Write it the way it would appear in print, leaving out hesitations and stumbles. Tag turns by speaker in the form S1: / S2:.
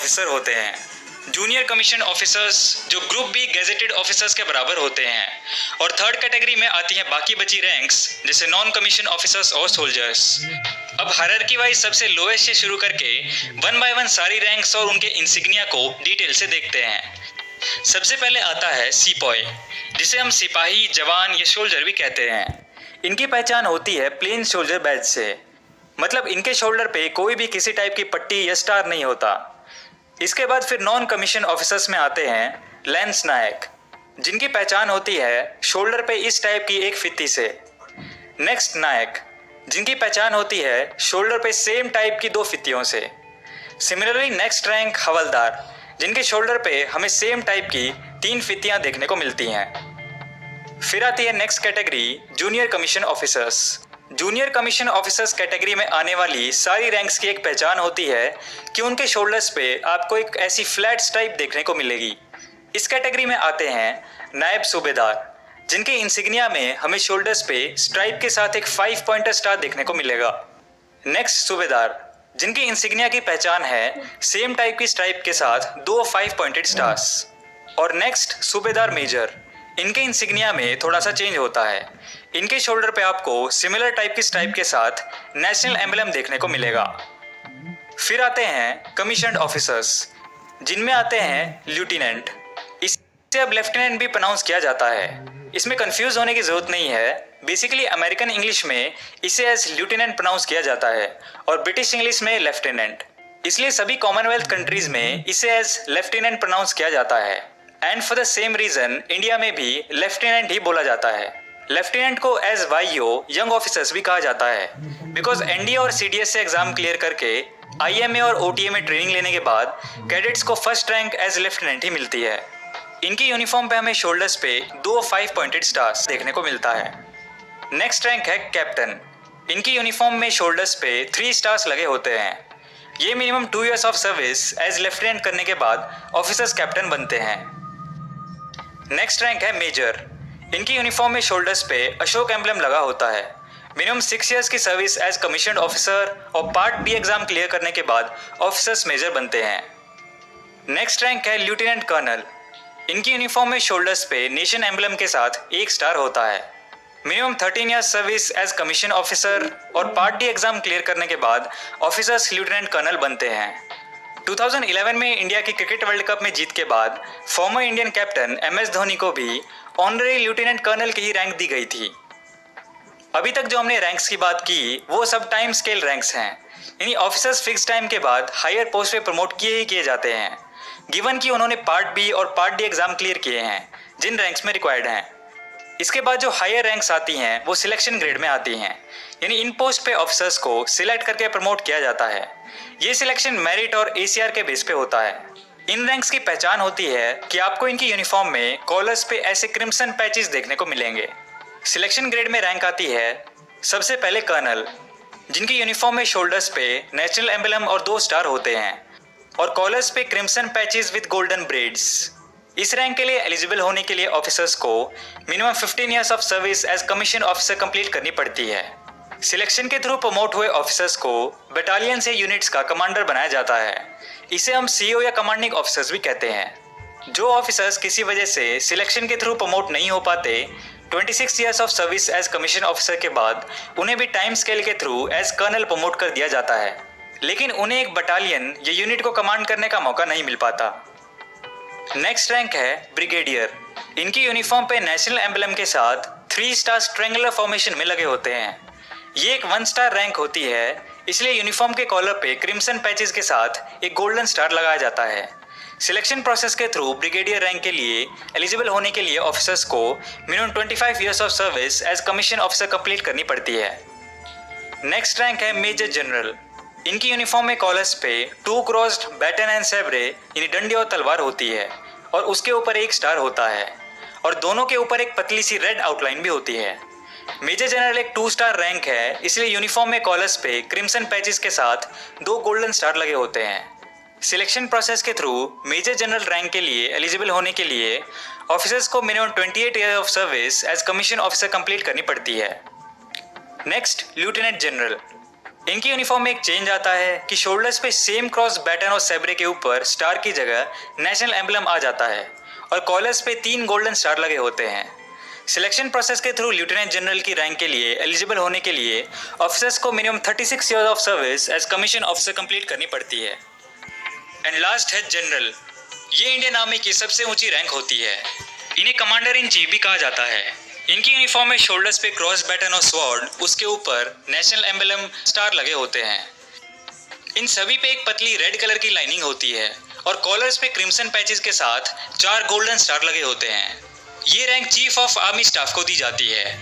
S1: Officer होते हैं। Junior commission officers जो ग्रुप बी गैजेटेड ऑफिसर्स के बराबर होते हैं। और थर्ड कैटेगरी में आती हैं बाकी बची रैंक्स जैसे नॉन कमीशन ऑफिसर्स और सोल्जर्स। अब हायरार्की वाइज सबसे लोएस्ट से शुरू करके वन बाय वन सारी रैंक्स और उनके इंसिग्निया को डिटेल से देखते हैं। सबसे पहले आता है सिपॉय, जिसे हम सिपाही, जवान या सोल्जर भी कहते हैं। इनकी पहचान होती है प्लेन सोल्जर बैज से, मतलब इनके शोल्डर पे कोई भी किसी टाइप की पट्टी या स्टार नहीं होता। इसके बाद फिर नॉन कमीशन ऑफिसर्स में आते हैं लैंस नायक, जिनकी पहचान होती है शोल्डर पे इस टाइप की एक फित्ती से। नेक्स्ट नायक, जिनकी पहचान होती है शोल्डर पे सेम टाइप की 2 फित्तियों से। सिमिलरली नेक्स्ट रैंक हवलदार, जिनके शोल्डर पे हमें सेम टाइप की 3 फित्तियां देखने को मिलती हैं। फिर आती है next category junior commission officers. Junior commission officers category में आने वाली सारी रैंक्स की एक पहचान होती है कि उनके शोल्डर्स पे आपको एक ऐसी फ्लैट स्ट्राइप देखने को मिलेगी। इस कैटेगरी में आते हैं नायब सूबेदार, जिनके इंसिग्निया में हमें शोल्डर्स पे स्ट्राइप के साथ एक 5 पॉइंटर स्टार देखने को मिलेगा। नेक्स्ट सूबेदार, जिनकी इंसिग्निया की पहचान है सेम टाइप की स्ट्राइप के साथ 2 5 पॉइंटेड स्टार्स। और नेक्स्ट सूबेदार मेजर, इनके इंसिग्निया में थोड़ा सा चेंज होता है। इनके शोल्डर पे आपको सिमिलर टाइप की स्ट्राइप के साथ नेशनल एम्बलम देखने को मिलेगा। फिर आते हैं कमीशन्ड ऑफिसर्स, जिनमें आते हैं ल्यूटिनेंट। इसे अब लेफ्टिनेंट भी प्रोनाउंस किया जाता है, इसमें कंफ्यूज होने की जरूरत नहीं है। बेसिकली अमेरिकन इंग्लिश में इसे एज ल्यूटिनेंट प्रोनाउंस किया जाता है और ब्रिटिश इंग्लिश में लेफ्टिनेंट, इसलिए सभी कॉमनवेल्थ कंट्रीज में इसे एज लेफ्टिनेंट प्रोनाउंस किया जाता है। And for the same reason India में भी लेफ्टिनेंट ही बोला जाता है। लेफ्टिनेंट को एज वाईओ यंग ऑफिसर्स भी कहा जाता है, बिकॉज एनडीए और सीडीएस से एग्जाम क्लियर करके आईएमए और ओटीए में ट्रेनिंग लेने के बाद कैडेट्स को फर्स्ट रैंक एज लेफ्टिनेंट ही मिलती है। इनकी यूनिफॉर्म पे हमें शोल्डर्स पे 2 5 पॉइंटेड स्टार्स देखने को मिलता है। नेक्स्ट रैंक है कैप्टन। इनकी यूनिफॉर्म में शोल्डर्स पे 3 स्टार्स लगे होते हैं। ये minimum 2 years of service as lieutenant करने के बाद ऑफिसर्स कैप्टन बनते हैं। नेक्स्ट रैंक है मेजर। इनकी यूनिफॉर्म में शोल्डर्स पे अशोक एम्बलम लगा होता है। मिनिमम 6 इयर्स की सर्विस एज कमीशन्ड ऑफिसर और पार्ट बी एग्जाम क्लियर करने के बाद ऑफिसर्स मेजर बनते हैं। नेक्स्ट रैंक है लेफ्टिनेंट कर्नल। इनकी यूनिफॉर्म में शोल्डर्स पे नेशन एम्बलम के साथ 1 स्टार होता है। Minimum 13 years service as commission officer और पार्ट डी एग्जाम क्लियर करने के बाद ऑफिसर्स लेफ्टिनेंट कर्नल बनते हैं। 2011 में इंडिया की क्रिकेट वर्ल्ड कप में जीत के बाद former Indian captain MS Dhoni को भी ऑनरेरी लेफ्टिनेंट कर्नल की ही रैंक दी गई थी। अभी तक जो हमने रैंक्स की बात की वो सब टाइम स्केल रैंक्स हैं, यानी ऑफिसर्स फिक्स टाइम के बाद हायर पोस्ट पे प्रमोट किए ही किए जाते हैं, गिवन कि उन्होंने पार्ट बी और पार्ट डी एग्जाम क्लियर किए हैं जिन रैंक्स में रिक्वायर्ड हैं। इसके बाद जो हायर रैंक्स आती हैं वो सिलेक्शन ग्रेड में आती हैं, यानी इन पोस्ट पे ऑफिसर्स को सिलेक्ट करके प्रमोट किया जाता है। ये सिलेक्शन मेरिट और एसीआर के बेस पे होता है। इन रैंक्स की पहचान होती है कि आपको इनकी यूनिफॉर्म में कॉलर्स पे ऐसे क्रिम्सन पैचेस देखने को मिलेंगे। सिलेक्शन ग्रेड में रैंक आती है सबसे पहले कर्नल, जिनकी यूनिफॉर्म में शोल्डर्स पे नेशनल एम्बलम और 2 स्टार होते हैं और कॉलर्स पे crimson patches with golden braids. इस रैंक के लिए एलिजिबल होने के लिए ऑफिसर्स को minimum 15 years of service as commission officer complete करनी पड़ती है। सिलेक्शन के थ्रू प्रमोट हुए ऑफिसर्स को बटालियन से यूनिट्स का कमांडर बनाया जाता है। इसे हम सीईओ या कमांडिंग ऑफिसर्स भी कहते हैं। जो ऑफिसर्स किसी वजह से सिलेक्शन के थ्रू प्रमोट नहीं हो पाते, 26 years of service as commission officer के बाद उन्हें भी टाइम स्केल के थ्रू एज कर्नल प्रमोट कर दिया जाता है, लेकिन उन्हें एक बटालियन या यूनिट को कमांड करने का मौका नहीं मिल पाता। नेक्स्ट रैंक है ब्रिगेडियर। इनकी यूनिफॉर्म पे नेशनल एम्बलम के साथ 3 स्टार्स ट्रायंगुलर फॉर्मेशन में लगे होते हैं। ये एक 1 स्टार रैंक होती है, इसलिए यूनिफॉर्म के कॉलर पे क्रिम्सन पैचेस के साथ एक गोल्डन स्टार लगाया जाता है। सिलेक्शन प्रोसेस के थ्रू ब्रिगेडियर रैंक के लिए एलिजिबल होने के लिए ऑफिसर्स को minimum 25 years of service as commission officer complete करनी पड़ती है। नेक्स्ट रैंक है मेजर जनरल। इनकी यूनिफॉर्म में कॉलर्स पे 2 क्रॉस्ड बैटन एंड सैब्रे यानी डंडी और तलवार होती है और उसके ऊपर 1 स्टार होता है और दोनों के ऊपर एक पतली सी रेड आउटलाइन भी होती है। मेजर जनरल एक 2 स्टार रैंक है, इसलिए यूनिफॉर्म में कॉलर्स पे क्रिम्सन पैचेस के साथ 2 गोल्डन स्टार लगे होते हैं। सिलेक्शन प्रोसेस के थ्रू मेजर जनरल रैंक के लिए एलिजिबल होने के लिए ऑफिसर्स को minimum 28 year of service as commission officer complete करनी पड़ती है। Next lieutenant general. इनकी यूनिफॉर्म में एक चेंज आता है कि शोल्डर्स पे सेम क्रॉस बैटन और सेब्रे के ऊपर स्टार की जगह नेशनल एम्बलम आ जाता है और कॉलर्स पे 3 गोल्डन स्टार लगे होते हैं। सिलेक्शन प्रोसेस के थ्रू लेफ्टिनेंट जनरल की रैंक के लिए एलिजिबल होने के लिए ऑफिसर्स को minimum 36 years of service as commission officer complete करनी पड़ती है। एंड लास्ट है जनरल। ये इंडियन आर्मी की सबसे ऊंची रैंक होती है। इन्हें कमांडर इन चीफ भी कहा जाता है। इनकी यूनिफॉर्म में शोल्डर्स पे क्रॉस बैटन और स्वॉर्ड, उसके ऊपर नेशनल एम्बलम स्टार लगे होते हैं। इन सभी पे एक पतली रेड कलर की लाइनिंग होती है और कॉलर्स पे क्रिम्सन पैचेस के साथ 4 गोल्डन स्टार लगे होते हैं। ये rank chief of army staff को दी जाती है।